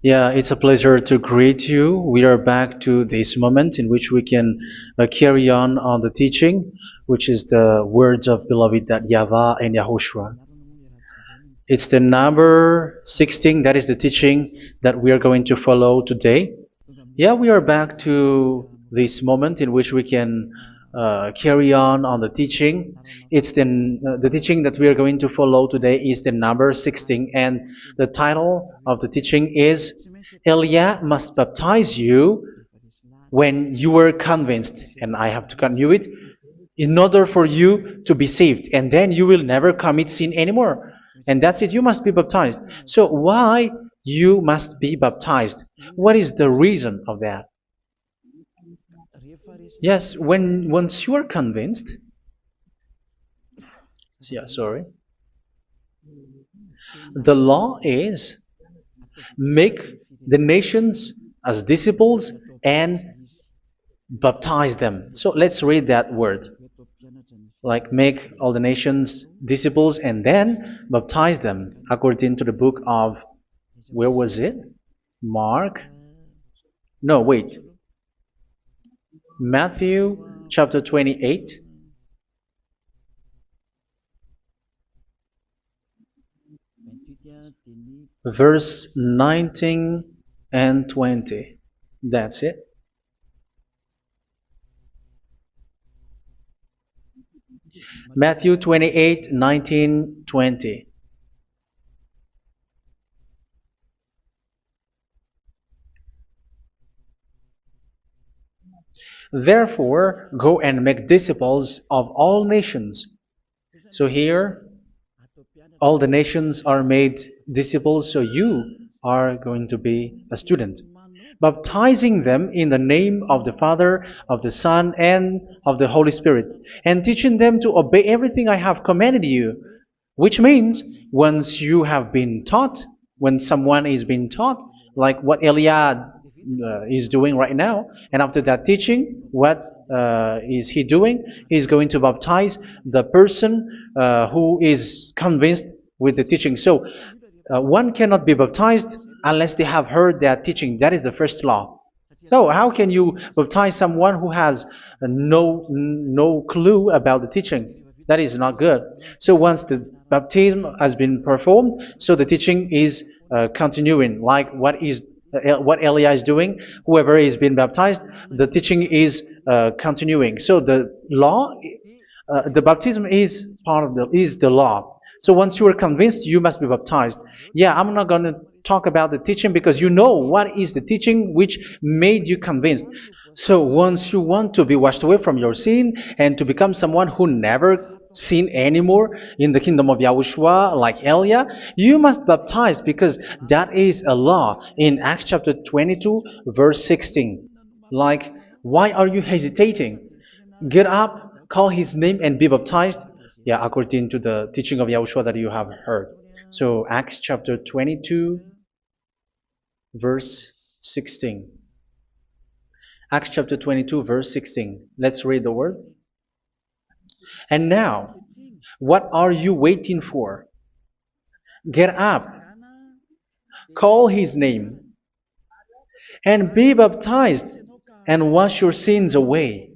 Yeah, it's a pleasure to greet you. We are back to this moment in which we can carry on the teaching, which is the words of beloved that YAHVAH and YAHOSHUA. It's the number 16, that is the teaching that we are going to follow today. Yeah, we are back to this moment in which we can carry on the teaching. It's the teaching that we are going to follow today is the number 16, and the title of the teaching is Elia must baptize you when you were convinced, and I have to continue it, in order for you to be saved, and then you will never commit sin anymore. And that's it, you must be baptized. So why you must be baptized? What is the reason of that? Yes, once you are convinced, yeah, sorry, the law is make the nations as disciples and baptize them. So let's read that word. Like make all the nations disciples and then baptize them according to the book of, where was it? Mark? No, wait. Matthew chapter 28. Verse 19 and 20. That's it. Matthew 28, 19, 20. Therefore, go and make disciples of all nations. So here, all the nations are made disciples, so you are going to be a student. Baptizing them in the name of the Father, of the Son, and of the Holy Spirit, and teaching them to obey everything I have commanded you. Which means, once you have been taught, when someone is being taught, like what Eliad is doing right now, and after that teaching, what is he doing? He's going to baptize the person who is convinced with the teaching. So one cannot be baptized unless they have heard that teaching. That is the first law. So how can you baptize someone who has no clue about the teaching? That is not good. So once the baptism has been performed, so the teaching is continuing. Like what Elijah is doing, whoever is being baptized, the teaching is continuing. So the law, the baptism is part of the law. So once you are convinced, you must be baptized. Yeah, I'm not going to talk about the teaching because you know what is the teaching which made you convinced. So once you want to be washed away from your sin and to become someone who never sin anymore in the kingdom of YAHOSHUA like Elia, you must baptize because that is a law in Acts chapter 22 verse 16. Like, why are you hesitating? Get up, call his name and be baptized. Yeah, according to the teaching of YAHOSHUA that you have heard. So Acts chapter 22 verse 16. Acts chapter 22 verse 16. Let's read the word. And now, what are you waiting for? Get up, call his name, and be baptized, and wash your sins away.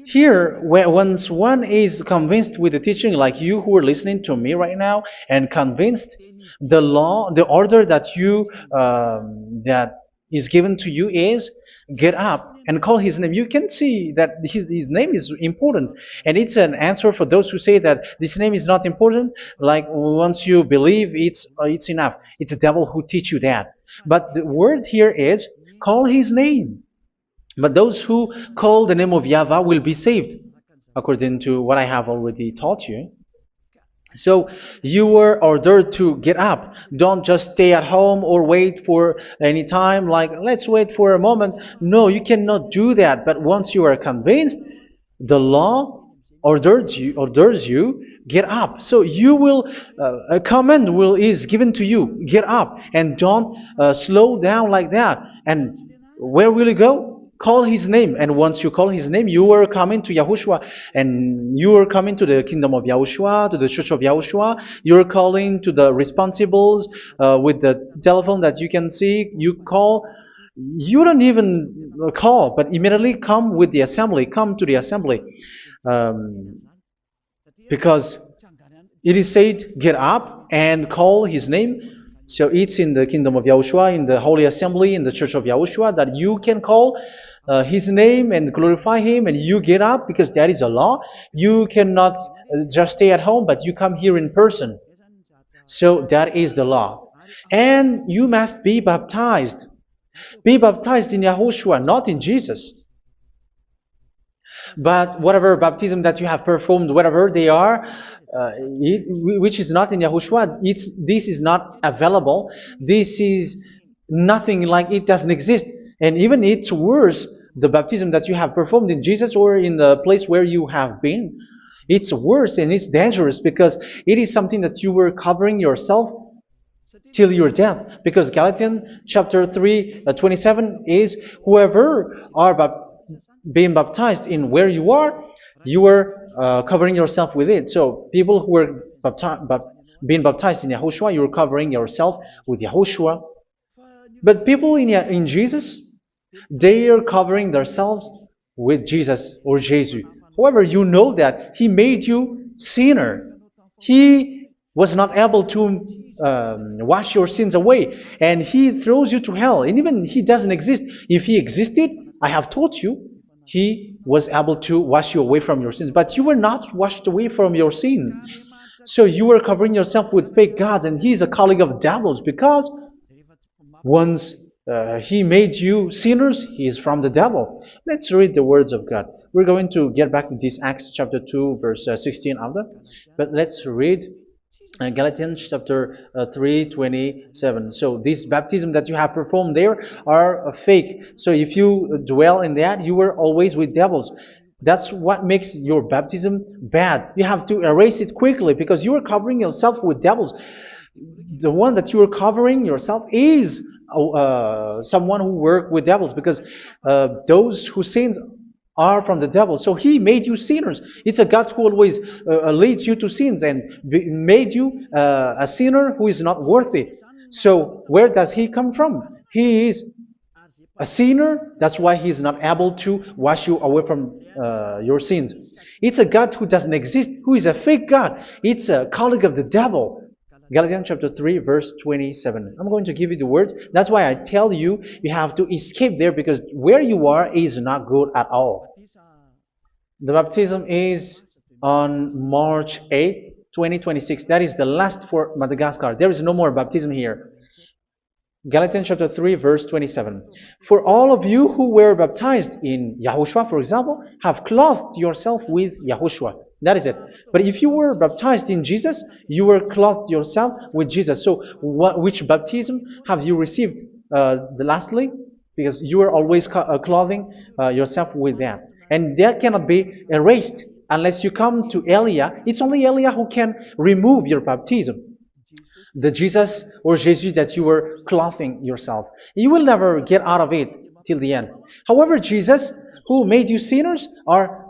Here, once one is convinced with the teaching, like you who are listening to me right now, and convinced, the law, the order that that is given to you is get up and call his name. You can see that his name is important, and it's an answer for those who say that this name is not important. Like once you believe, it's enough. It's the devil who teach you that. But the word here is call his name. But those who call the name of YAHVAH will be saved, according to what I have already taught you. So you were ordered to get up. Don't just stay at home or wait for any time, like let's wait for a moment. No, you cannot do that. But once you are convinced, the law orders you get up. So you will a command is given to you, get up, and don't slow down like that. And where will you go? call his name. And once you call his name, you are coming to Yahushua. And you are coming to the kingdom of Yahushua, to the church of Yahushua. You are calling to the responsibles with the telephone that you can see. You call. You don't even call, but immediately come with the assembly. Come to the assembly. Um, because it is said, get up and call his name. So it's in the kingdom of Yahushua, in the holy assembly, in the church of Yahushua, that you can call his name and glorify him, and you get up, because that is a law. You cannot just stay at home, but you come here in person. So that is the law. And you must be baptized. Be baptized in Yahushua, not in Jesus. But whatever baptism that you have performed, whatever they are, which is not in Yahushua, this is not available. This is nothing, like it doesn't exist. And even it's worse, the baptism that you have performed in Jesus or in the place where you have been. It's worse and it's dangerous, because it is something that you were covering yourself till your death. Because Galatians chapter 3, 27 is, whoever are being baptized in where you are covering yourself with it. So people who were being baptized in Yahushua, you're covering yourself with Yahushua. But people in Jesus, they are covering themselves with Jesus or Jesus. However, you know that He made you sinner. He was not able to wash your sins away, and He throws you to hell. And even He doesn't exist. If He existed, I have taught you, He was able to wash you away from your sins. But you were not washed away from your sins. So you were covering yourself with fake gods, and He is a colleague of devils, because once He made you sinners, He is from the devil. Let's read the words of God. We're going to get back to this Acts chapter 2, verse 16 after. But let's read Galatians chapter 3, 27. So this baptism that you have performed there are fake. So if you dwell in that, you were always with devils. That's what makes your baptism bad. You have to erase it quickly, because you are covering yourself with devils. The one that you are covering yourself is someone who works with devils, because those who sins are from the devil. So He made you sinners. It's a God who always leads you to sins, and made you a sinner who is not worthy. So where does He come from? He is a sinner. That's why He is not able to wash you away from your sins. It's a God who doesn't exist, who is a fake God. It's a colleague of the devil. Galatians chapter 3, verse 27. I'm going to give you the words. That's why I tell you, you have to escape there, because where you are is not good at all. The baptism is on March 8, 2026. That is the last for Madagascar. There is no more baptism here. Galatians chapter 3, verse 27. For all of you who were baptized in Yahushua, for example, have clothed yourself with Yahushua. That is it. But if you were baptized in Jesus, you were clothed yourself with Jesus. So which baptism have you received lastly? Because you are always clothing yourself with that. And that cannot be erased unless you come to Eliah. It's only Eliah who can remove your baptism. The Jesus or Jesus that you were clothing yourself. You will never get out of it till the end. However, Jesus, who made you sinners, are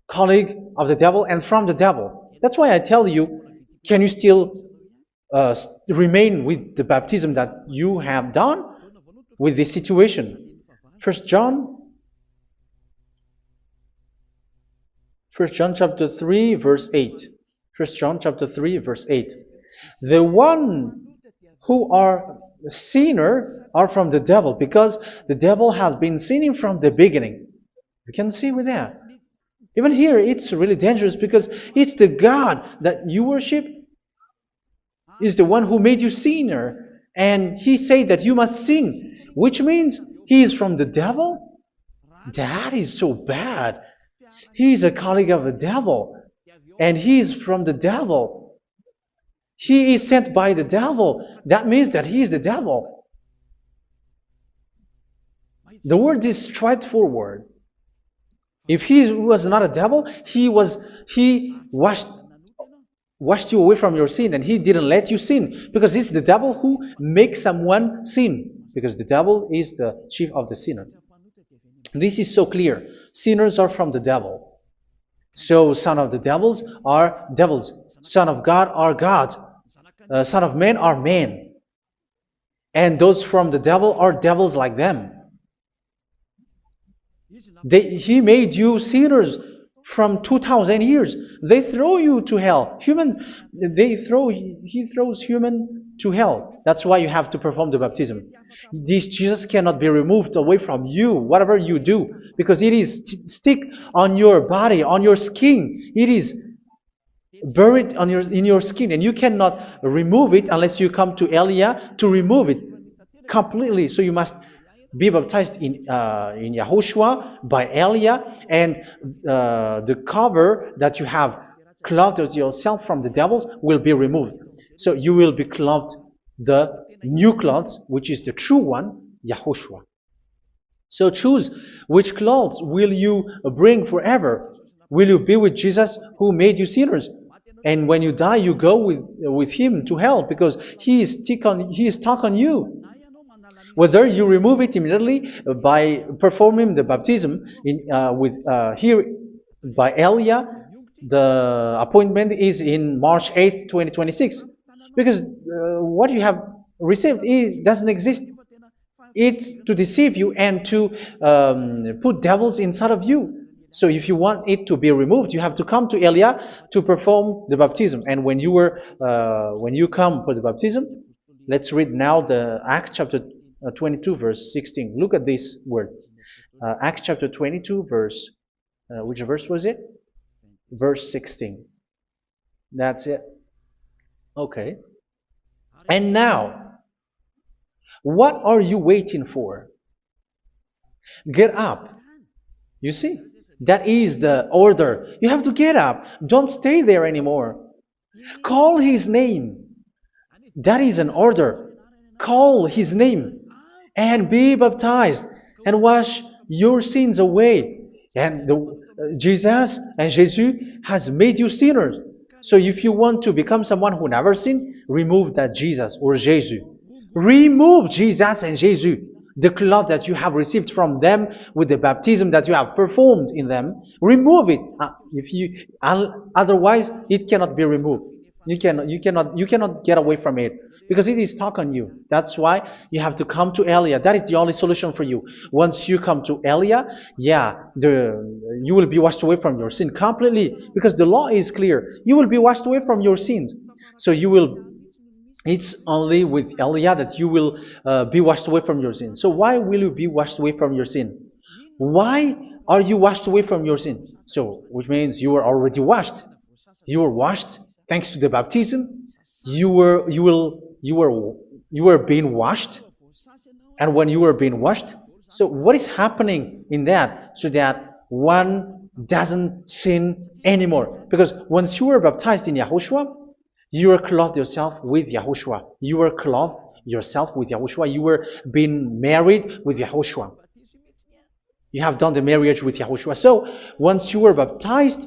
colleague of the devil and from the devil. That's why I tell you, can you still remain with the baptism that you have done with this situation? First John chapter 3, verse 8. First John chapter 3, verse 8. The one who are sinner are from the devil, because the devil has been sinning from the beginning. You can see with that. Even here, it's really dangerous, because it's the God that you worship is the one who made you sinner. And He said that you must sin, which means He is from the devil. That is so bad. He is a colleague of the devil. And He is from the devil. He is sent by the devil. That means that He is the devil. The word is straightforward. If He was not a devil, He washed you away from your sin, and He didn't let you sin, because it's the devil who makes someone sin, because the devil is the chief of the sinner. This is so clear. Sinners are from the devil. So son of the devils are devils. Son of God are gods. Son of men are men. And those from the devil are devils like them. He made you sinners from 2,000 years. They throw you to hell. He throws human to hell. That's why you have to perform the baptism. This Jesus cannot be removed away from you, whatever you do, because it is stick on your body, on your skin. It is buried in your skin, and you cannot remove it unless you come to Elia to remove it completely. So you must be baptized in YAHOSHUA by Elia, and the cover that you have clothed yourself from the devils will be removed. So you will be clothed the new clothes, which is the true one, YAHOSHUA. So choose which clothes will you bring forever. Will you be with Jesus who made you sinners? And when you die, you go with him to hell because he is stuck on you. Whether you remove it immediately by performing the baptism here by Elia, the appointment is in March 8th, 2026. Because what you have received doesn't exist. It's to deceive you and to put devils inside of you. So if you want it to be removed, you have to come to Elia to perform the baptism. And when you come for the baptism, let's read now the Acts chapter 22 verse 16. Look at this word. Acts chapter 22 verse, which verse was it? Verse 16. That's it. Okay. And now, what are you waiting for? Get up. You see, that is the order. You have to get up. Don't stay there anymore. Call his name. That is an order. Call his name and be baptized and wash your sins away. And Jesus has made you sinners. So if you want to become someone who never sinned, remove that Jesus or Jesus. Remove Jesus and Jesus, the cloth that you have received from them with the baptism that you have performed in them. Remove it. Otherwise, it cannot be removed. You cannot get away from it because it is stuck on you. That's why you have to come to Elia. That is the only solution for you. Once you come to Elia, you will be washed away from your sin completely because the law is clear. You will be washed away from your sins. So it's only with Elia that you will be washed away from your sin. So why will you be washed away from your sin? Why are you washed away from your sin? So, which means you were already washed. You were washed thanks to the baptism. You were being washed, and when you were being washed, so what is happening in that? So that one doesn't sin anymore. Because once you were baptized in YAHOSHUA, you were clothed yourself with YAHOSHUA. You were clothed yourself with YAHOSHUA. You were being married with YAHOSHUA. You have done the marriage with YAHOSHUA. So once you were baptized,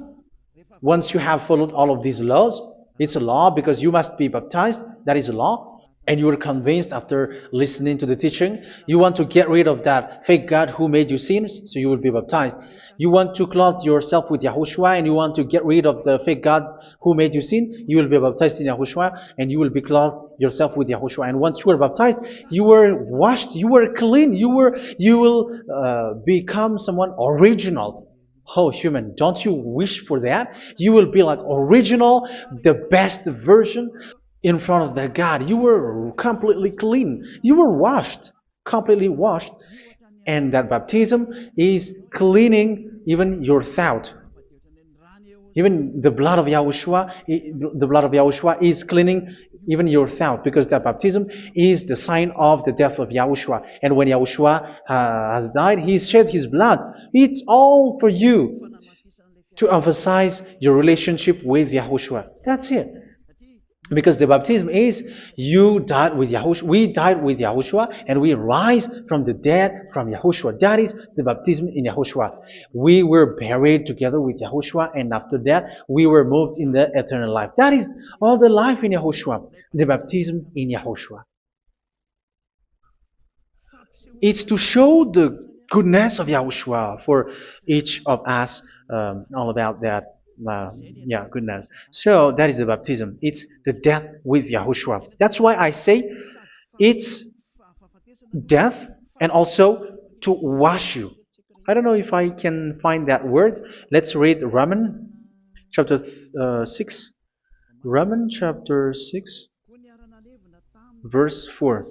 once you have followed all of these laws, it's a law because you must be baptized. That is a law. And you are convinced after listening to the teaching, you want to get rid of that fake God who made you sinners, so you will be baptized. You want to clothe yourself with YAHOSHUA and you want to get rid of the fake God who made you sin, you will be baptized in YAHOSHUA and you will be clothed yourself with YAHOSHUA. And once you are baptized, you were washed, you were clean, you will become someone original. Oh, human, don't you wish for that? You will be like original, the best version in front of the God. You were completely clean. You were washed, completely washed. And that baptism is cleaning even your thought. Even the blood of YAHOSHUA is cleaning even your thought, because that baptism is the sign of the death of YAHOSHUA. And when YAHOSHUA has died, he shed his blood. It's all for you to emphasize your relationship with YAHOSHUA. That's it. Because the baptism is you died with YAHOSHUA, we died with YAHOSHUA, and we rise from the dead from YAHOSHUA. That is the baptism in YAHOSHUA. We were buried together with YAHOSHUA, and after that we were moved in the eternal life. That is all the life in YAHOSHUA, the baptism in YAHOSHUA. It's to show the goodness of Yahushua for each of us, all about that. Uh, yeah, goodness. So that is the baptism. It's the death with Yahushua. That's why I say it's death and also to wash you. I don't know if I can find that word. Let's read Romans chapter 6. Romans chapter 6, verse 4.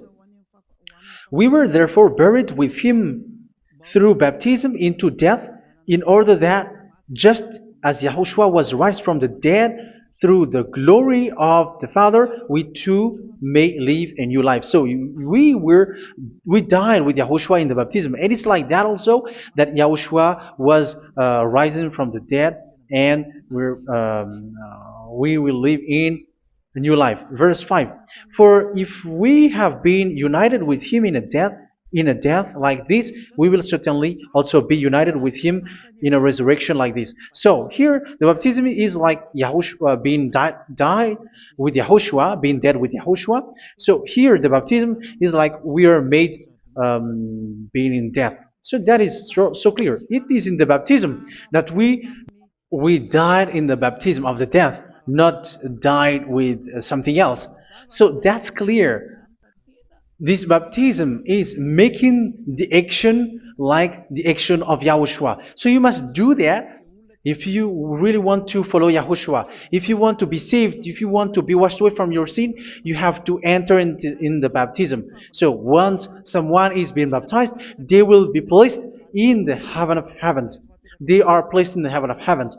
We were therefore buried with him through baptism into death, in order that, just as Yahushua was raised from the dead through the glory of the Father, we too may live a new life. So we died with Yahushua in the baptism, and it's like that also that Yahushua was rising from the dead, and we will live in a new life. Verse 5. For if we have been united with him in a death like this, we will certainly also be united with him in a resurrection like this. So here the baptism is like Yahushua being died with Yahushua, being dead with Yahushua. So here the baptism is like we are made being in death. So that is so clear. It is in the baptism that we died in the baptism of the death, not died with something else. So that's clear. This baptism is making the action like the action of Yahushua. So you must do that if you really want to follow Yahushua. If you want to be saved, if you want to be washed away from your sin, you have to enter in the baptism. So once someone is being baptized, they will be placed in the heaven of heavens. They are placed in the heaven of heavens,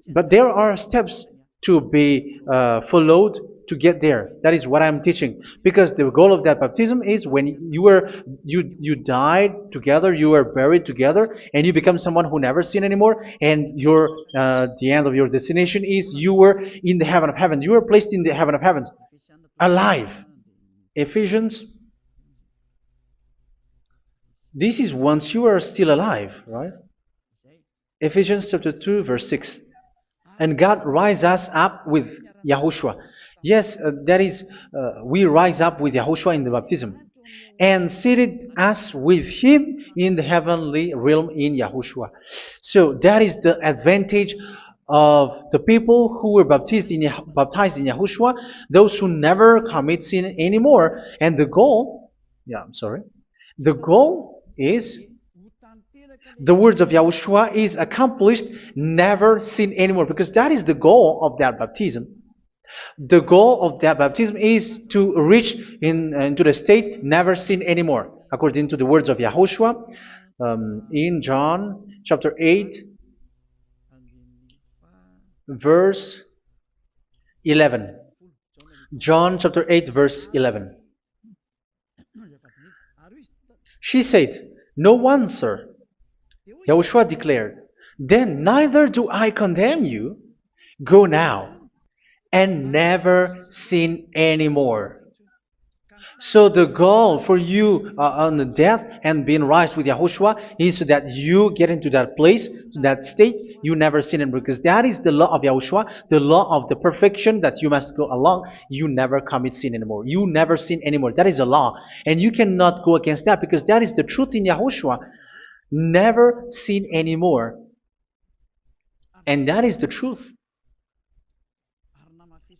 but there are steps to be followed to get there. That is what I'm teaching. Because the goal of that baptism is when you died together, you were buried together, and you become someone who never sin anymore. And the end of your destination is you were in the heaven of heaven. You were placed in the heaven of heavens, alive. Ephesians. This is once you are still alive, right? Ephesians chapter 2, verse 6. And God rise us up with Yahushua. Yes, that is, we rise up with Yahushua in the baptism. And seated us with him in the heavenly realm in Yahushua. So that is the advantage of the people who were baptized in Yahushua, those who never commit sin anymore. And the goal, the goal is the words of Yahushua is accomplished, never sin anymore, because that is the goal of that baptism. The goal of that baptism is to reach into the state never sin anymore, according to the words of Yahushua in John chapter 8, verse 11. John chapter 8, verse 11. She said, "No one, sir." Yahushua declared, "Then neither do I condemn you. Go now and never sin anymore." So the goal for you on the death and being raised with Yahushua is so that you get into that place, to that state, you never sin anymore. Because that is the law of Yahushua, the law of the perfection that you must go along. You never commit sin anymore. You never sin anymore. That is a law. And you cannot go against that because that is the truth in Yahushua. Never sin anymore. And that is the truth.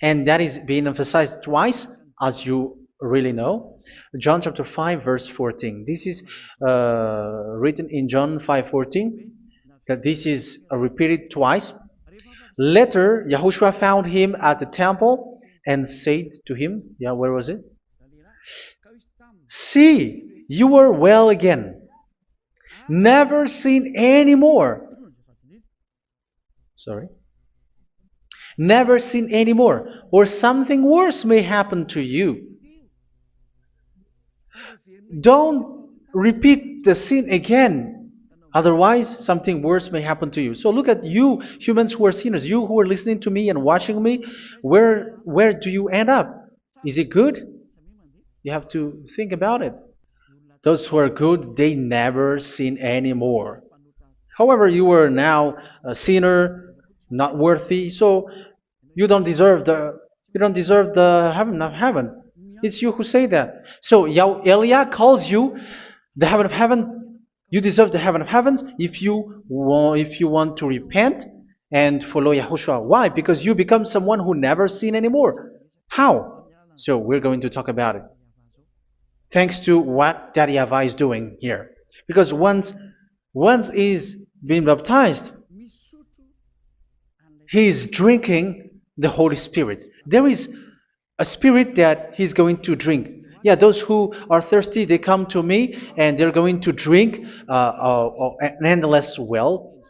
And that is being emphasized twice, as you really know. John chapter 5, verse 14. This is written in John 5:14, that this is repeated twice. Later, Yahushua found him at the temple and said to him, where was it? "See, you are well again. Never sin anymore." Never sin anymore, or something worse may happen to you. Don't repeat the sin again. Otherwise, something worse may happen to you. So look at you, humans who are sinners, you who are listening to me and watching me. Where do you end up? Is it good? You have to think about it. Those who are good, they never sin anymore. However, you are now a sinner, not worthy, so you don't deserve the heaven of heaven. It's you who say that. So Eliah calls you the heaven of heaven You deserve the heaven of heavens if you want to repent and follow Yahushua. Why? Because you become someone who never sin anymore. How? So we're going to talk about it. Thanks to what Daddy YAHVAH is doing here. Because once he's been baptized, he is drinking the Holy Spirit. There is a spirit that he's going to drink. Yeah, those who are thirsty, they come to me and they're going to drink an endless well.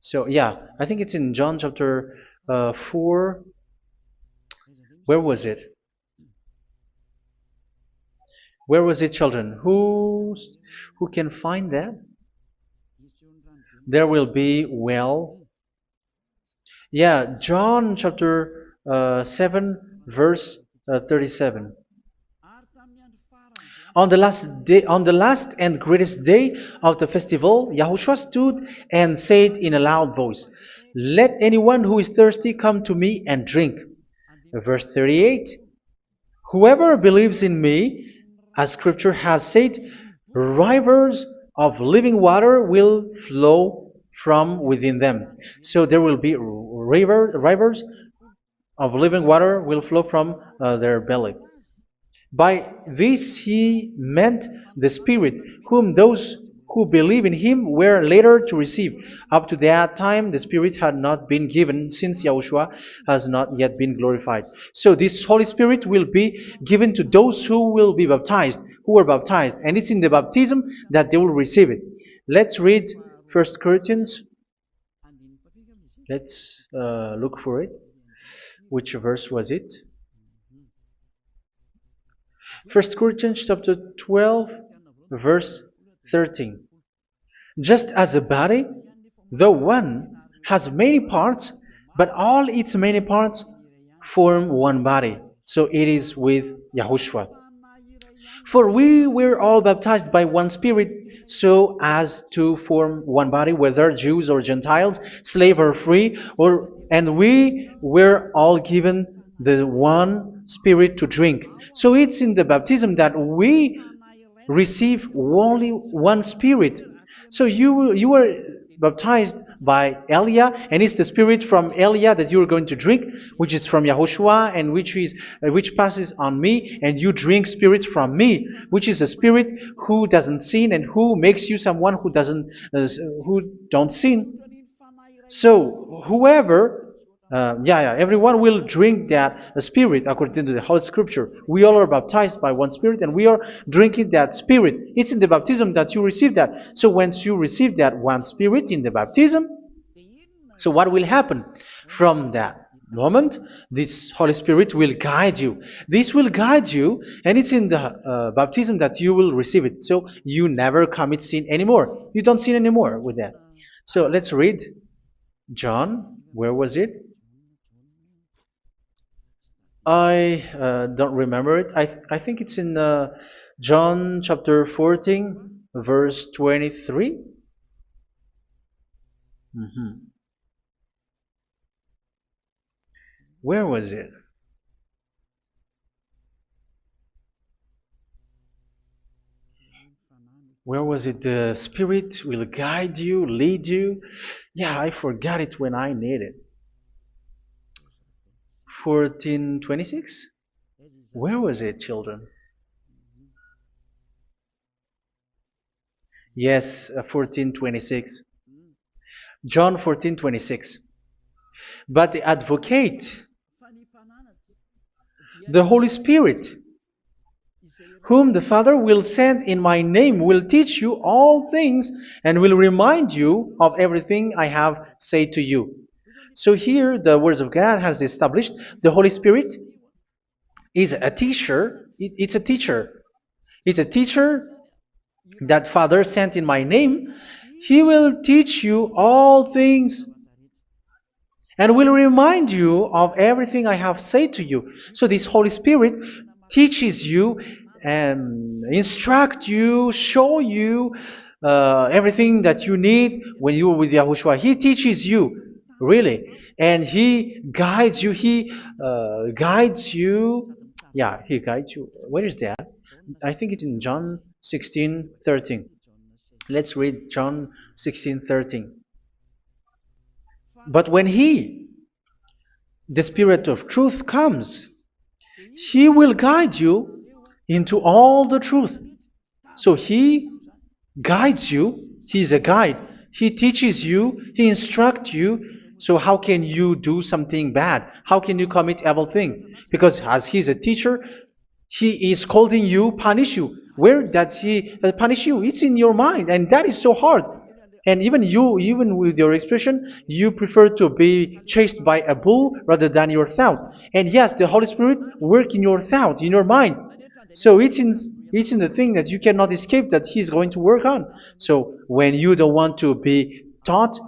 So yeah, I think it's in John chapter 4. Where was it? Where was it, children? Who can find that? There will be well. Yeah, John chapter 7, verse 37. On the last and greatest day of the festival, Yahushua stood and said in a loud voice, "Let anyone who is thirsty come to me and drink." Verse 38, "Whoever believes in me, as Scripture has said, rivers of living water will flow from within them." So there will be rivers of living water will flow from their belly. By this he meant the Spirit, whom those who believe in him were later to receive. Up to that time, the Spirit had not been given, since Yahushua has not yet been glorified. So this Holy Spirit will be given to those who will be baptized, who were baptized, and it's in the baptism that they will receive it. Let's read 1 Corinthians. Let's look for it. Which verse was it? 1 Corinthians chapter 12, verse 13. Just as a body, though one, has many parts, but all its many parts form one body. So it is with Yahushua. For we were all baptized by one Spirit, so as to form one body, whether Jews or Gentiles, slave or free, and we were all given the one Spirit to drink. So it's in the baptism that we receive only one Spirit. So you were baptized by Elia, and it's the Spirit from Elia that you are going to drink, which is from Yahushua, and which passes on me, and you drink Spirit from me, which is a Spirit who doesn't sin and who makes you someone who don't sin. So whoever everyone will drink that Spirit according to the Holy Scripture. We all are baptized by one Spirit, and we are drinking that Spirit. It's in the baptism that you receive that. So once you receive that one Spirit in the baptism, so what will happen? From that moment, this Holy Spirit will guide you. This will guide you, and it's in the baptism that you will receive it. So you never commit sin anymore. You don't sin anymore with that. So let's read John. Where was it? I don't remember it. I think it's in John chapter 14, verse 23. Where was it? Where was it? The Spirit will guide you, lead you. Yeah, I forgot it when I need it. 14:26? Where was it, children? Yes, 14:26. John 14:26. But the advocate, the Holy Spirit, whom the Father will send in my name, will teach you all things and will remind you of everything I have said to you. So here the words of God has established the Holy Spirit is a teacher. It's a teacher. It's a teacher that Father sent in my name. He will teach you all things and will remind you of everything I have said to you. So this Holy Spirit teaches you and instruct you, show you everything that you need when you are with Yahushua. He teaches you, really. And He guides you. He guides you. Yeah, He guides you. Where is that? I think it's in John 16:13. Let's read John 16:13. But when He, the Spirit of truth, comes, He will guide you into all the truth. So He guides you. He's a guide. He teaches you. He instructs you. So how can you do something bad? How can you commit evil thing? Because as He's a teacher, He is scolding you, punish you. Where does He punish you? It's in your mind, and that is so hard. And even you, even with your expression, you prefer to be chased by a bull rather than your thought. And yes, the Holy Spirit work in your thought, in your mind. So it's in the thing that you cannot escape that He's going to work on. So when you don't want to be taught,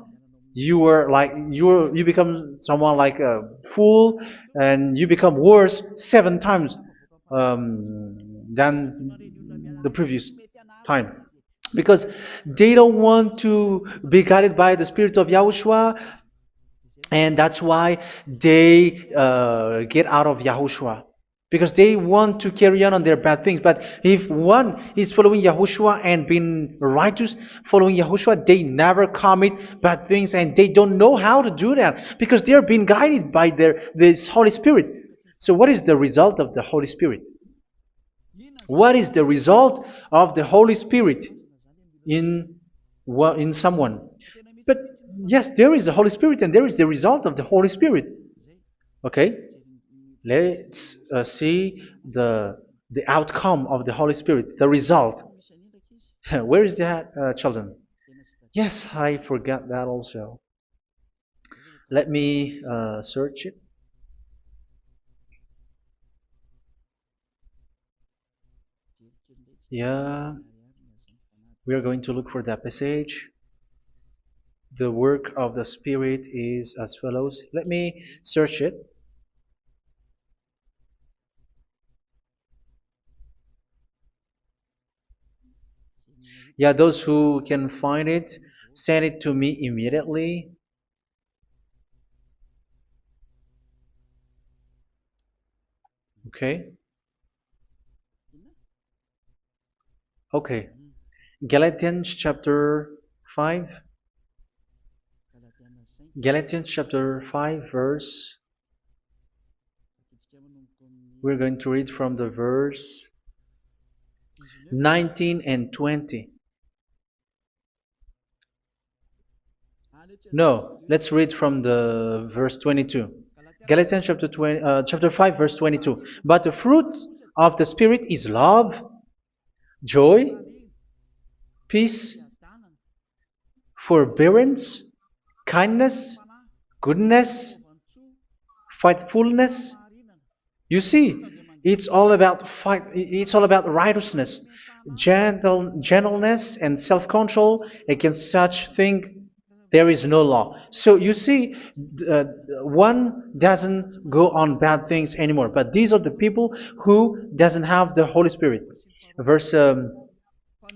you become someone like a fool, and you become worse 7 times than the previous time, because they don't want to be guided by the Spirit of Yahushua, and that's why they get out of Yahushua, because they want to carry on their bad things. But if one is following Yahushua and being righteous, following Yahushua, they never commit bad things, and they don't know how to do that because they are being guided by this Holy Spirit. So what is the result of the Holy Spirit? What is the result of the Holy Spirit in in someone? But yes, there is the Holy Spirit, and there is the result of the Holy Spirit. Okay, let's see the outcome of the Holy Spirit, the result. Where is that, children? Yes, I forgot that also. Let me search it. Yeah, we are going to look for that passage. The work of the Spirit is as follows. Let me search it. Yeah, those who can find it, send it to me immediately. Okay. Okay. Galatians chapter 5. Galatians chapter 5 verse. We're going to read from the verse 19 and 20. No, let's read from the verse 22. Galatians chapter 5 verse 22. But the fruit of the Spirit is love, joy, peace, forbearance, kindness, goodness, faithfulness. You see, it's all about fight. It's all about righteousness, gentleness, and self-control. Against such thing, there is no law. So you see, uh, one doesn't go on bad things anymore. But these are the people who doesn't have the Holy Spirit. Verse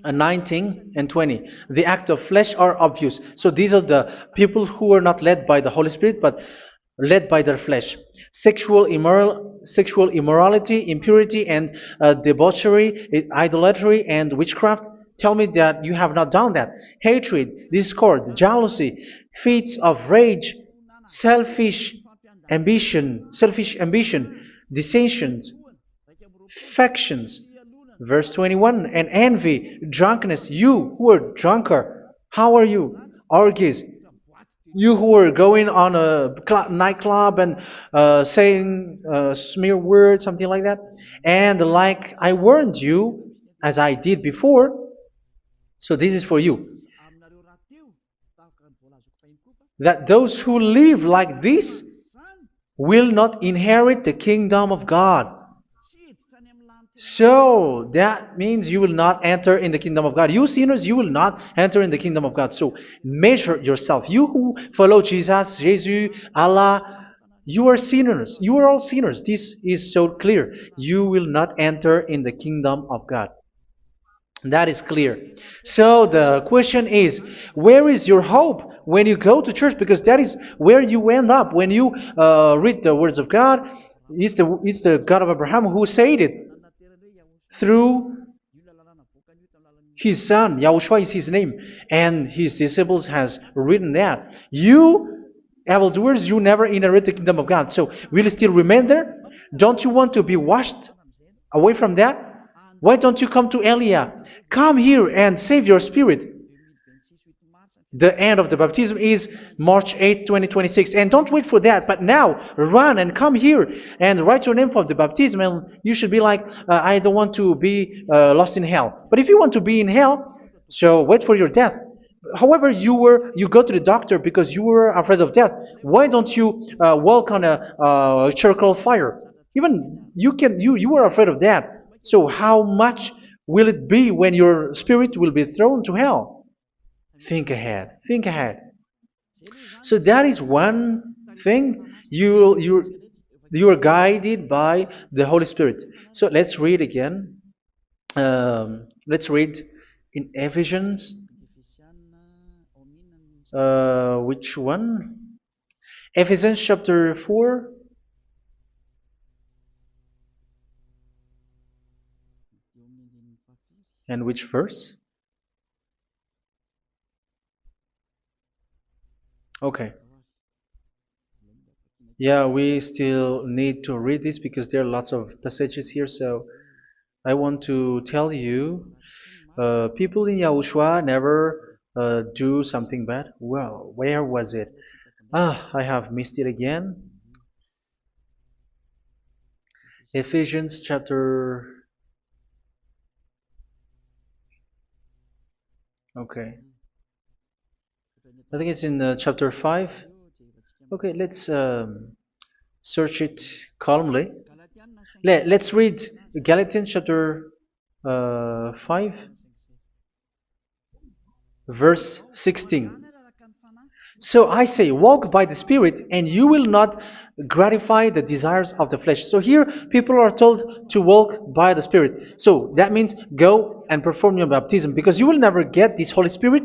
19 and 20. The act of flesh are obvious. So these are the people who are not led by the Holy Spirit, but led by their flesh. Sexual immorality, impurity, and debauchery, idolatry, and witchcraft. Tell me that you have not done that. Hatred, discord, jealousy, fits of rage, selfish ambition, dissensions, factions. Verse 21, and envy, drunkenness. You who are drunkard, how are you? Orgies. You who are going on a nightclub and saying smear words, something like that. And like I warned you, as I did before, so this is for you, that those who live like this will not inherit the kingdom of God. So that means you will not enter in the kingdom of God. You sinners, you will not enter in the kingdom of God. So measure yourself. You who follow Jesus, Allah, you are sinners. You are all sinners. This is so clear. You will not enter in the kingdom of God. That is clear. So the question is, where is your hope when you go to church? Because that is where you end up when you read the words of God. It's the God of Abraham who said it through His son, Yahushua is his name, and his disciples has written that. You evildoers, you never inherit the kingdom of God. So will you still remain there? Don't you want to be washed away from that? Why don't you come to Elia? Come here and save your spirit. The end of the baptism is March 8th, 2026. And don't wait for that, but now run and come here and write your name for the baptism. And you should be like, I don't want to be lost in hell. But if you want to be in hell, so wait for your death. However, you go to the doctor because you were afraid of death. Why don't you walk on a charcoal fire? Even you were afraid of that. So how much will it be when your spirit will be thrown to hell? Think ahead. Think ahead. So that is one thing. You are guided by the Holy Spirit. So let's read again. Let's read in Ephesians. Which one? Ephesians chapter 4. And which verse? Okay. Yeah, we still need to read this because there are lots of passages here. So I want to tell you, people in Yahushua never do something bad. Well, where was it? I have missed it again. Ephesians chapter. Okay. I think it's in chapter 5. Okay, let's search it calmly. Let's read Galatians chapter 5, verse 16. So I say, walk by the Spirit, and you will not gratify the desires of the flesh. So here, people are told to walk by the Spirit. So that means go and perform your baptism, because you will never get this Holy Spirit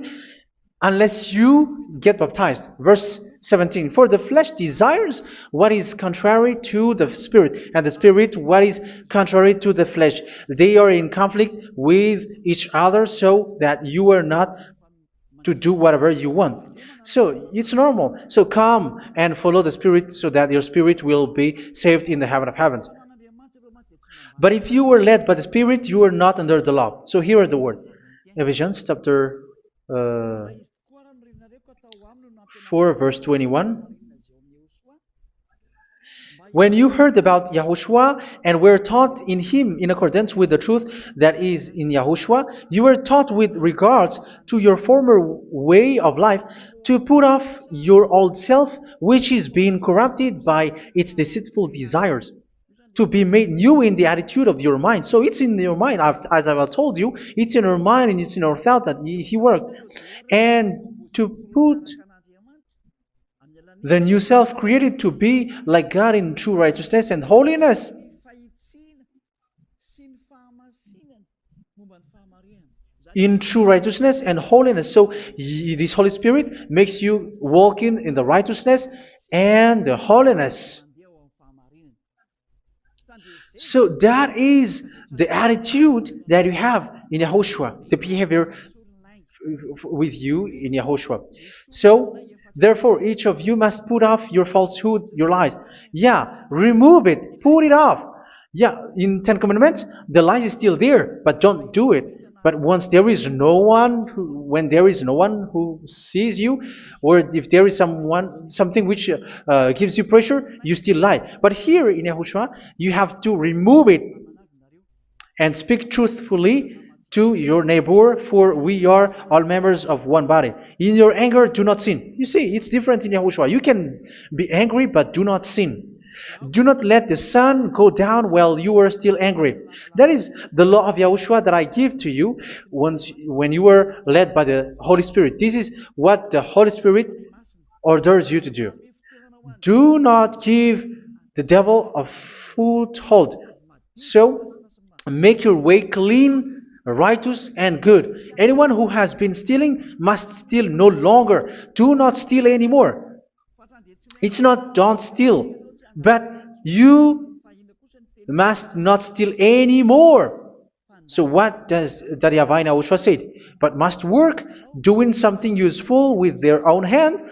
unless you get baptized. Verse 17. For the flesh desires what is contrary to the Spirit, and the Spirit what is contrary to the flesh. They are in conflict with each other, so that you are not to do whatever you want. So it's normal. So come and follow the Spirit so that your spirit will be saved in the heaven of heavens. But if you were led by the Spirit, you are not under the law. So here are the word. Ephesians chapter 4 verse 21. When you heard about Yahushua and were taught in him in accordance with the truth that is in Yahushua, you were taught with regards to your former way of life to put off your old self, which is being corrupted by its deceitful desires, to be made new in the attitude of your mind. So it's in your mind, as I've told you, it's in our mind and it's in our thought that he worked. And to put the new self created to be like God in true righteousness and holiness. In true righteousness and holiness. So this Holy Spirit makes you walk in the righteousness and the holiness. So that is the attitude that you have in Yahushua, the behavior with you in Yahushua. So therefore, each of you must put off your falsehood, your lies. Yeah, remove it, put it off. Yeah, in Ten Commandments, the lie is still there, but don't do it. But once there is no one, when there is no one who sees you, or if there is something which gives you pressure, you still lie. But here in Yahushua, you have to remove it and speak truthfully to your neighbor, for we are all members of one body. In your anger, do not sin. You see, it's different in Yahushua. You can be angry, but do not sin. Do not let the sun go down while you are still angry. That is the law of Yahushua that I give to you when you were led by the Holy Spirit. This is what the Holy Spirit orders you to do. Do not give the devil a foothold. So, make your way clean, righteous, and good. Anyone who has been stealing must steal no longer. Do not steal anymore. It's not don't steal, but you must not steal anymore. So what does the YAHVAH in YAHOSHUA say? But must work doing something useful with their own hand,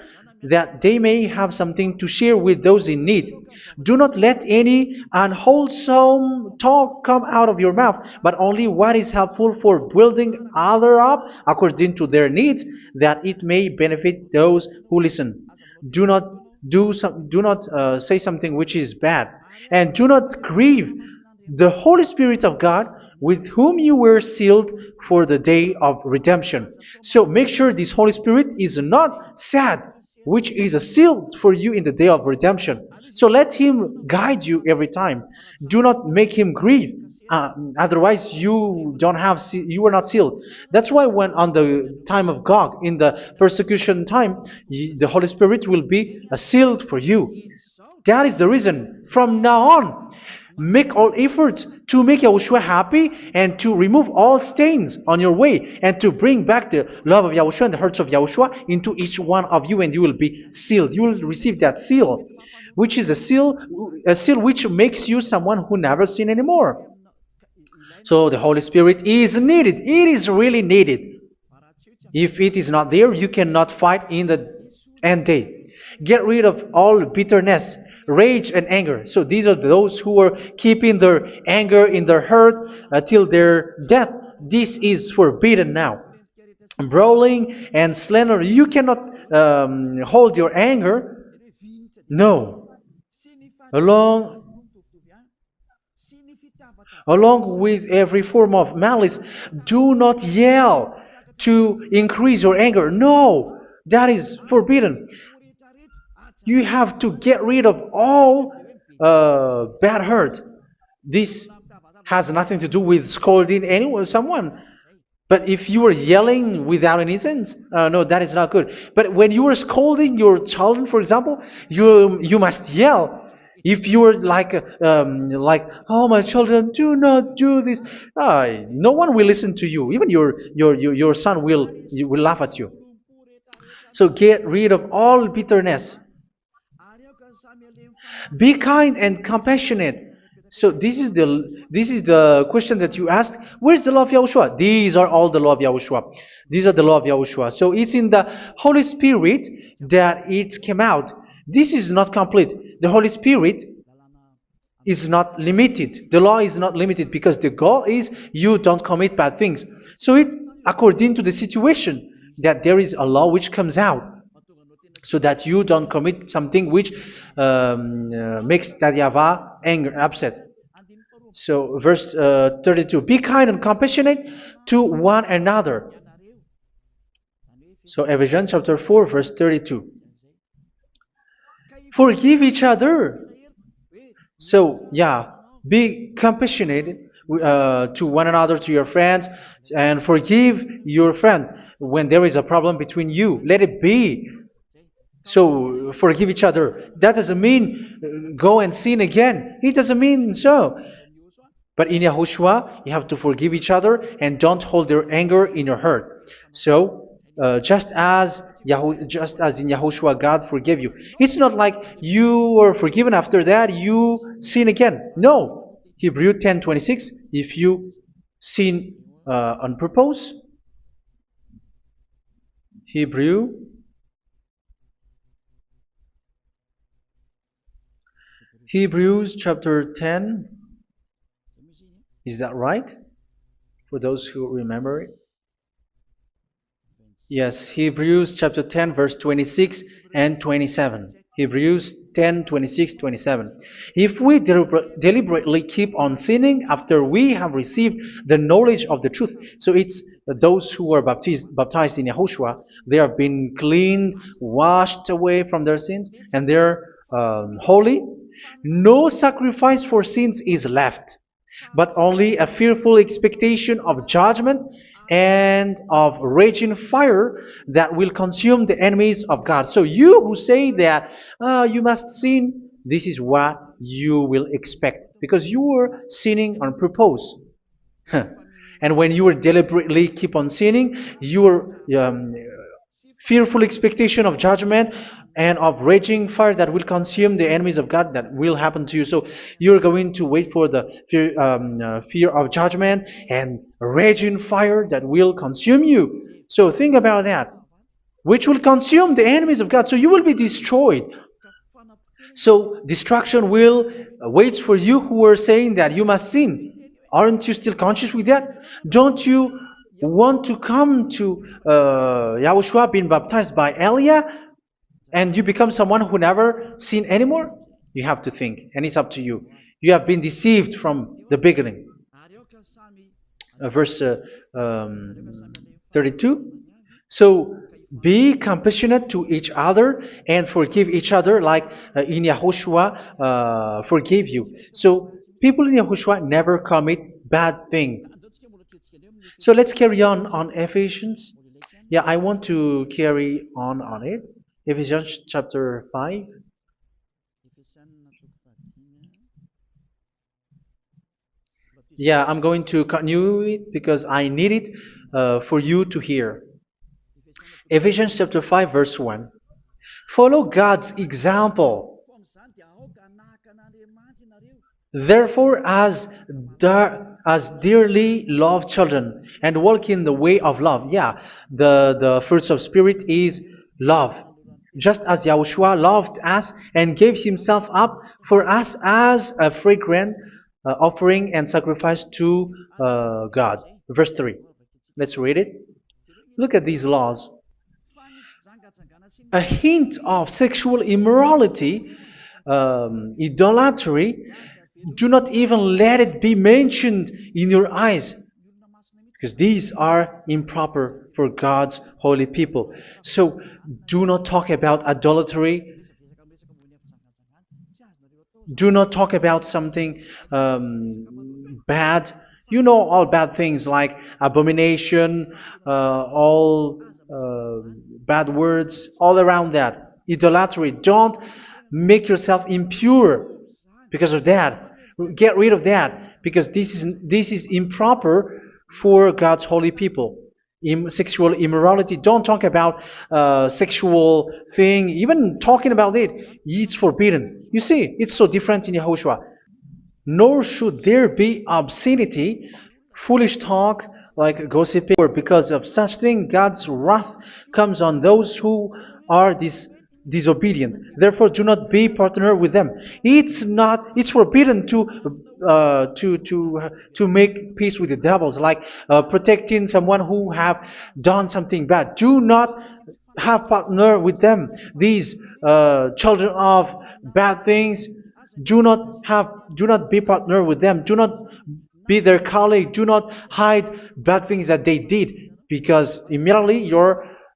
that they may have something to share with those in need. Do not let any unwholesome talk come out of your mouth, but only what is helpful for building other up according to their needs, that it may benefit those who listen. Do not do not say something which is bad, and do not grieve the Holy Spirit of God, with whom you were sealed for the day of redemption. So make sure this Holy Spirit is not sad, which is a seal for you in the day of redemption. So let Him guide you every time. Do not make Him grieve. Otherwise, you are not sealed. That's why when on the time of God, in the persecution time, the Holy Spirit will be a sealed for you. That is the reason. From now on, make all efforts to make Yahushua happy and to remove all stains on your way and to bring back the love of Yahushua and the hearts of Yahushua into each one of you, and you will be sealed. You will receive that seal, which is a seal which makes you someone who never sin anymore. So the Holy Spirit is needed. It is really needed. If it is not there, you cannot fight in the end day. Get rid of all bitterness, rage, and anger. So these are those who are keeping their anger in their heart till their death. This is forbidden now. Brawling and slander. You cannot hold your anger. No. Along Along with every form of malice, do not yell to increase your anger. No, that is forbidden. You have to get rid of all bad hurt. This has nothing to do with scolding anyone, someone. But if you are yelling without any sense, no, that is not good. But when you are scolding your children, for example, you must yell. If you are like, oh my children, do not do this, no one will listen to you. Even your son will laugh at you. So get rid of all bitterness. Be kind and compassionate. So this is the question that you asked. Where's the law of Yahushua? These are all the law of Yahushua. These are the law of Yahushua. So it's in the Holy Spirit that it came out. This is not complete. The Holy Spirit is not limited. The law is not limited because the goal is you don't commit bad things. So it according to the situation that there is a law which comes out, so that you don't commit something which makes that YAHVAH angry, upset. So verse 32, be kind and compassionate to one another. So Ephesians chapter 4 verse 32. Forgive each other. So yeah, be compassionate to one another, to your friends, and forgive your friend when there is a problem between you. Let it be. So forgive each other. That doesn't mean go and sin again. It doesn't mean so. But in Yahushua, you have to forgive each other and don't hold their anger in your heart. So just as in Yahushua, God forgave you. It's not like you were forgiven after that you sin again. No. Hebrew 10:26. If you sin on purpose, Hebrews chapter 10. Is that right? For those who remember it? Yes, Hebrews chapter 10 verse 26 and 27. Hebrews 10, 26, 27. If we deliberately keep on sinning after we have received the knowledge of the truth, so it's those who are baptized in Yahushua, they have been cleaned, washed away from their sins, and they're holy. No sacrifice for sins is left, but only a fearful expectation of judgment and of raging fire that will consume the enemies of God. So you who say that you must sin, this is what you will expect, because you were sinning on purpose. And when you were deliberately keep on sinning, your fearful expectation of judgment and of raging fire that will consume the enemies of God that will happen to you. So you're going to wait for the fear of judgment and raging fire that will consume you. So think about that, which will consume the enemies of God. So you will be destroyed. So destruction will wait for you who are saying that you must sin. Aren't you still conscious with that? Don't you want to come to Yahushua being baptized by Elia and you become someone who never sin anymore? You have to think, and it's up to you. You have been deceived from the beginning. Verse 32. So be compassionate to each other and forgive each other like in Yahushua forgave you. So people in Yahushua never commit bad thing. So let's carry on Ephesians. Yeah, I want to carry on it. Ephesians chapter 5. Yeah, I'm going to continue it because I need it for you to hear. Ephesians chapter 5 verse 1. Follow God's example. Therefore, as dearly loved children, and walk in the way of love. Yeah, the fruits of spirit is love. Just as Yahushua loved us and gave himself up for us as a fragrant offering and sacrifice to God. Verse 3. Let's read it. Look at these laws. A hint of sexual immorality, idolatry, do not even let it be mentioned in your eyes, because these are improper for God's holy people. So do not talk about idolatry. Do not talk about something bad. You know all bad things like abomination, all bad words, all around that. Idolatry. Don't make yourself impure because of that. Get rid of that because this is improper for God's holy people. Sexual immorality. Don't talk about sexual thing. Even talking about it, it's forbidden. You see, it's so different in Yahushua. Nor should there be obscenity, foolish talk, like gossiping, or because of such thing God's wrath comes on those who are disobedient. Therefore, do not be partner with them. It's forbidden to make peace with the devils, like protecting someone who have done something bad. Do not have partner with them. These children of bad things, do not be partner with them. Do not be their colleague. Do not hide bad things that they did, because immediately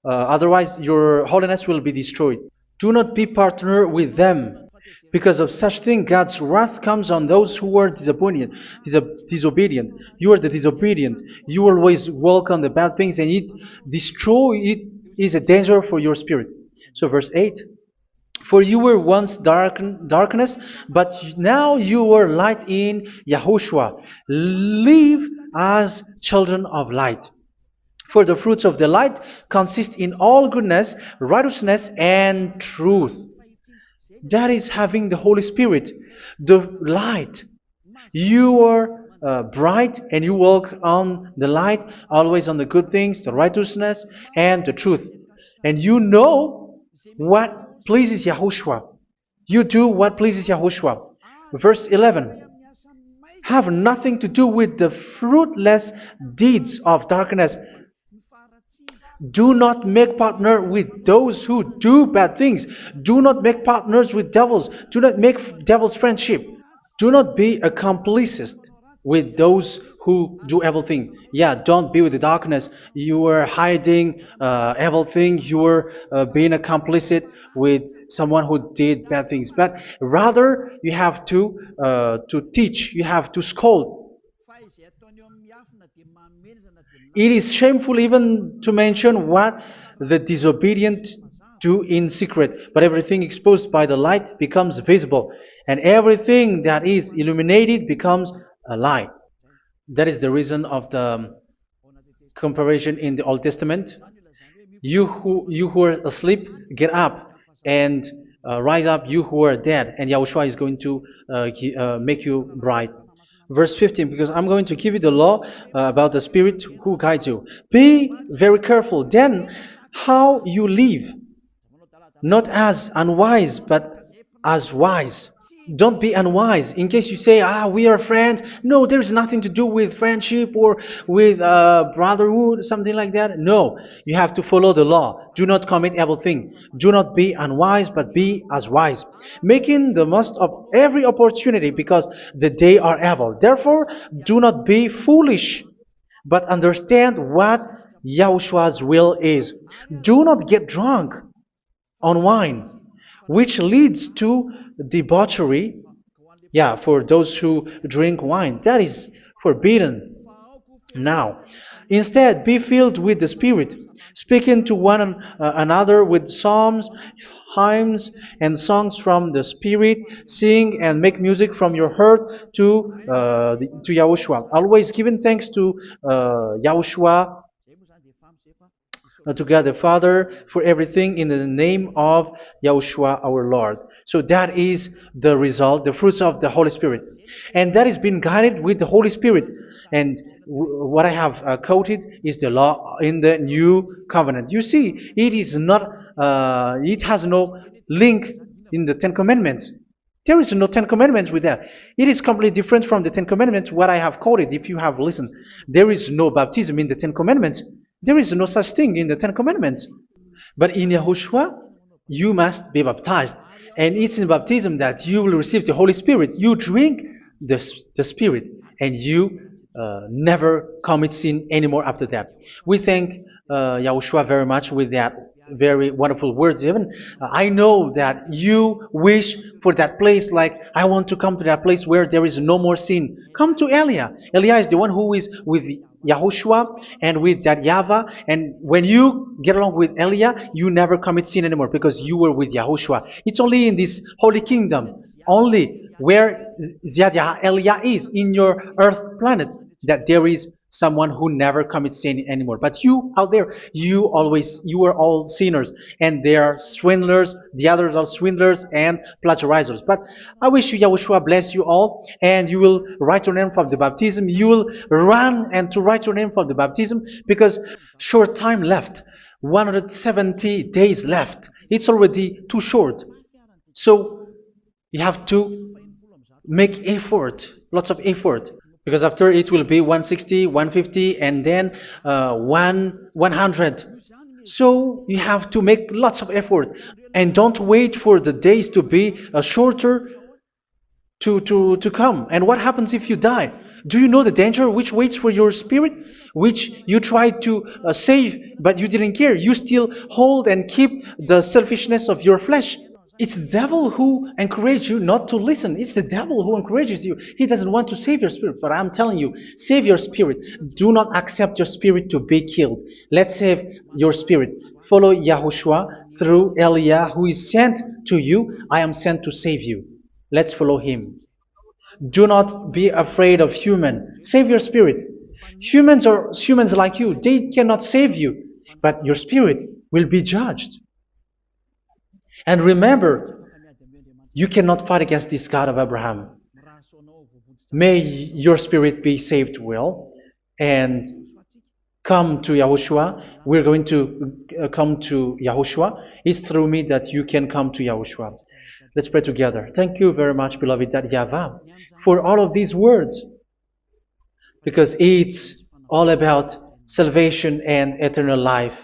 otherwise your holiness will be destroyed. Do not be partner with them. Because of such thing, God's wrath comes on those who are disobedient. You are the disobedient. You always walk on the bad things, and it is a danger for your spirit. So verse 8. For you were once darkness, but now you are light in Yahushua. Live as children of light. For the fruits of the light consist in all goodness, righteousness, and truth. That is having the Holy Spirit, the light. You are bright and you walk on the light, always on the good things, the righteousness, and the truth. And you know what pleases Yahushua. You do what pleases Yahushua. Verse 11. Have nothing to do with the fruitless deeds of darkness. Do not make partner with those who do bad things. Do not make partners with devils. Do not make devils friendship. Do not be a complicit with those who do evil thing. Yeah, don't be with the darkness. You are hiding evil thing. You are being a complicit with someone who did bad things. But rather, you have to teach. You have to scold. It is shameful even to mention what the disobedient do in secret, but everything exposed by the light becomes visible, and everything that is illuminated becomes a light. That is the reason of the comparison in the Old Testament. You who are asleep, get up and rise up, you who are dead, and Yahushua is going to make you bright. Verse 15, because I'm going to give you the law about the Spirit who guides you. Be very careful then how you live, not as unwise, but as wise. Don't be unwise. In case you say, we are friends. No, there's nothing to do with friendship or with brotherhood, something like that. No, you have to follow the law. Do not commit evil thing. Do not be unwise, but be as wise, making the most of every opportunity, because the day are evil. Therefore, do not be foolish, but understand what Yahushua's will is. Do not get drunk on wine, which leads to debauchery. Yeah, for those who drink wine, that is forbidden now. Instead, be filled with the Spirit, speaking to one another with psalms, hymns, and songs from the Spirit. Sing and make music from your heart to Yahushua. Always giving thanks to Yahushua, to God the Father, for everything in the name of Yahushua our Lord. So that is the result, the fruits of the Holy Spirit. And that is being guided with the Holy Spirit. And what I have quoted is the law in the new covenant. You see, it is not, it has no link in the Ten Commandments. There is no Ten Commandments with that. It is completely different from the Ten Commandments, what I have quoted, if you have listened. There is no baptism in the Ten Commandments. There is no such thing in the Ten Commandments. But in Yahushua, you must be baptized. And it's in baptism that you will receive the Holy Spirit. You drink the Spirit, and you never commit sin anymore after that. We thank Yahushua very much with that very wonderful words. Even I know that you wish for that place, like I want to come to that place where there is no more sin. Come to Elia. Elia is the one who is with Yahushua and with that YAHVAH, and when you get along with Elia, you never commit sin anymore because you were with Yahushua. It's only in this holy kingdom, only where Ziyadah Elia is, in your earth planet, that there is someone who never commits sin anymore. But you out there, you are all sinners, and they are swindlers. The others are swindlers and plagiarizers. But I wish you, Yahushua, bless you all, and you will write your name for the baptism. You will run and to write your name for the baptism, because short time left, 170 days left. It's already too short. So you have to make effort, lots of effort, because after it will be 160, 150, and then 100. So you have to make lots of effort, and don't wait for the days to be shorter to come. And what happens if you die? Do you know the danger which waits for your spirit, which you tried to save, but you didn't care? You still hold and keep the selfishness of your flesh. It's the devil who encourages you not to listen. It's the devil who encourages you. He doesn't want to save your spirit. But I'm telling you, save your spirit. Do not accept your spirit to be killed. Let's save your spirit. Follow Yahushua through Elia, who is sent to you. I am sent to save you. Let's follow him. Do not be afraid of human. Save your spirit. Humans are humans like you. They cannot save you. But your spirit will be judged. And remember, you cannot fight against this God of Abraham. May your spirit be saved well and come to Yahushua. We're going to come to Yahushua. It's through me that you can come to Yahushua. Let's pray together. Thank you very much, beloved YAHVAH, for all of these words, because it's all about salvation and eternal life.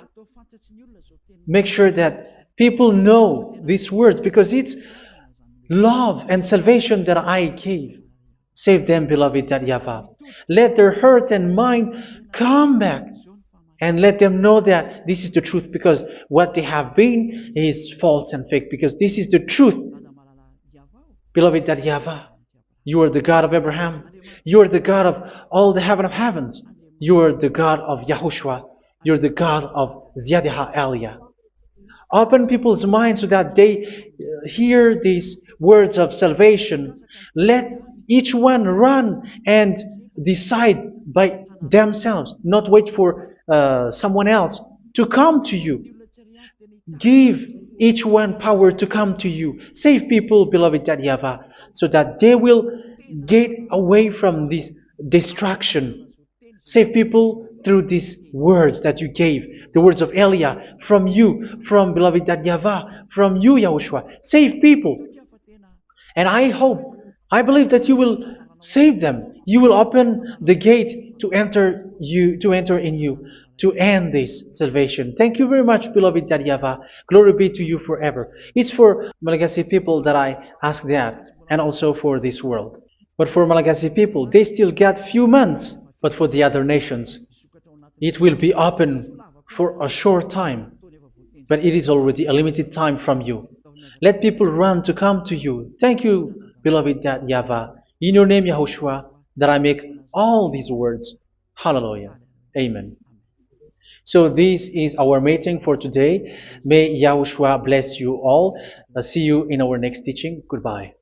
Make sure that people know these words, because it's love and salvation that I gave. Save them, beloved YAHVAH. Let their heart and mind come back, and let them know that this is the truth, because what they have been is false and fake, because this is the truth. Beloved YAHVAH, you are the God of Abraham. You are the God of all the heaven of heavens. You are the God of Yahushua. You are the God of Ziyadah Elia. Open people's minds so that they hear these words of salvation. Let each one run and decide by themselves, not wait for someone else to come to you. Give each one power to come to you. Save people, beloved Dad Yahweh, so that they will get away from this distraction. Save people through these words that you gave, the words of Elia, from you, from beloved Dad Yahweh, from you, Yahushua. Save people. And I believe that you will save them. You will open the gate to enter in you, to end this salvation. Thank you very much, beloved Daryava. Glory be to you forever. It's for Malagasy people that I ask that, and also for this world. But for Malagasy people, they still get few months. But for the other nations, it will be open for a short time. But it is already a limited time from you. Let people run to come to you. Thank you, beloved Yahweh. In your name, Yahushua, that I make all these words. Hallelujah. Amen. So this is our meeting for today. May Yahushua bless you all. See you in our next teaching. Goodbye.